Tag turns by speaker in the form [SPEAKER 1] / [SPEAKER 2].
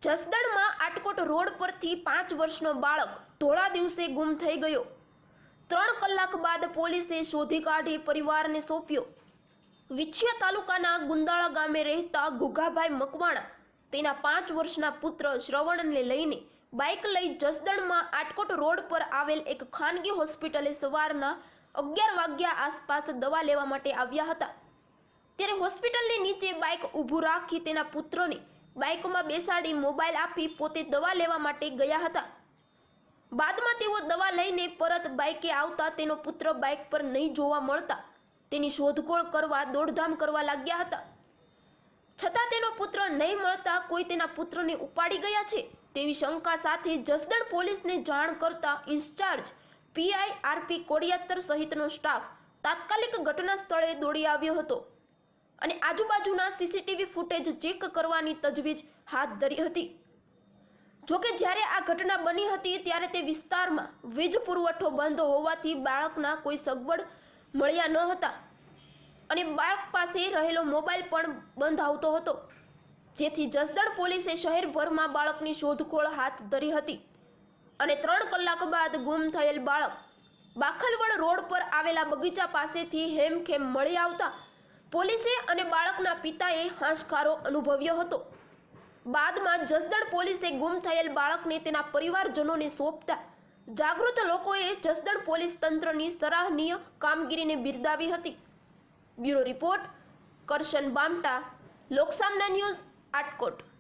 [SPEAKER 1] જસદણમાં Atkot road પરથી 5 વર્ષનો બાળક ધોળા દિવસે ગુમ થઈ ગયો। 3 કલાક બાદ પોલીસે શોધી કાઢી પરિવારને સોંપ્યો। વિછિયા તાલુકાના ગુંદાળા ગામે રહેતા ગુગાભાઈ મકવાણા તેના 5 વર્ષના પુત્ર શ્રવણને લઈને બાઇક લઈ જસદણમાં આટકોટ રોડ પર આવેલ એક ખાનગી હોસ્પિટલે સવારના 11 વાગ્યા આસપાસ દવા લેવા માટે આવ્યા હતા। ત્યારે હોસ્પિટલની નીચે બાઇક ઊભું રાખી તેના પુત્રને બાઇકમાં બેસાડી મોબાઈલ આપી પોતે દવા લેવા માટે ગયા હતા। બાદમાં તેઓ દવા લઈને પરત બાઇકે આવતા તેનો પુત્ર બાઇક પર નહીં જોવા મળતા તેની શોધખોળ કરવા દોડધામ કરવા લાગ્યા હતા। છતાં તેનો પુત્ર નહીં મળતા કોઈ તેના પુત્રને ઉપાડી ગયા છે તેવી શંકા સાથે જસદણ પોલીસને જાણ કરતા ઇન્ચાર્જ પીઆઈ આરપી કોડિયાત્તર સહિતનો સ્ટાફ તાત્કાલિક ઘટના સ્થળે દોડી આવ્યો હતો અને આજુબાજુના સીસીટીવી ફૂટેજ ચેક કરવાની તજવીજ હાથ ધરી હતી। જોકે જ્યારે આ ઘટના બની હતી ત્યારે તે વિસ્તારમાં વીજ પુરવઠો બંધ હોવાથી બાળકના કોઈ સગવડ મળ્યા ન હતા અને બાળક પાસે રહેલો મોબાઈલ પણ બંધ આવતો હતો, જેથી જસદણ પોલીસે શહેરભરમાં બાળકની શોધખોળ હાથ ધરી હતી અને 3 કલાક બાદ ગુમ થયેલ બાળક બાખલવડ રોડ પર આવેલા બગીચા પાસેથી હેમખેમ મળી આવતા પોલીસે અને બાળકના પિતાએ હાશકારો અનુભવ્યો હતો। બાદમાં જસદણ પોલીસે ગુમ થયેલ બાળકને તેના પરિવારજનોને સોંપતા જાગૃત લોકોએ જસદણ પોલીસ તંત્રની સરાહનીય કામગીરીને બિરદાવી હતી। Bureau report Karshan Bamta, Loksamna news, Atkot.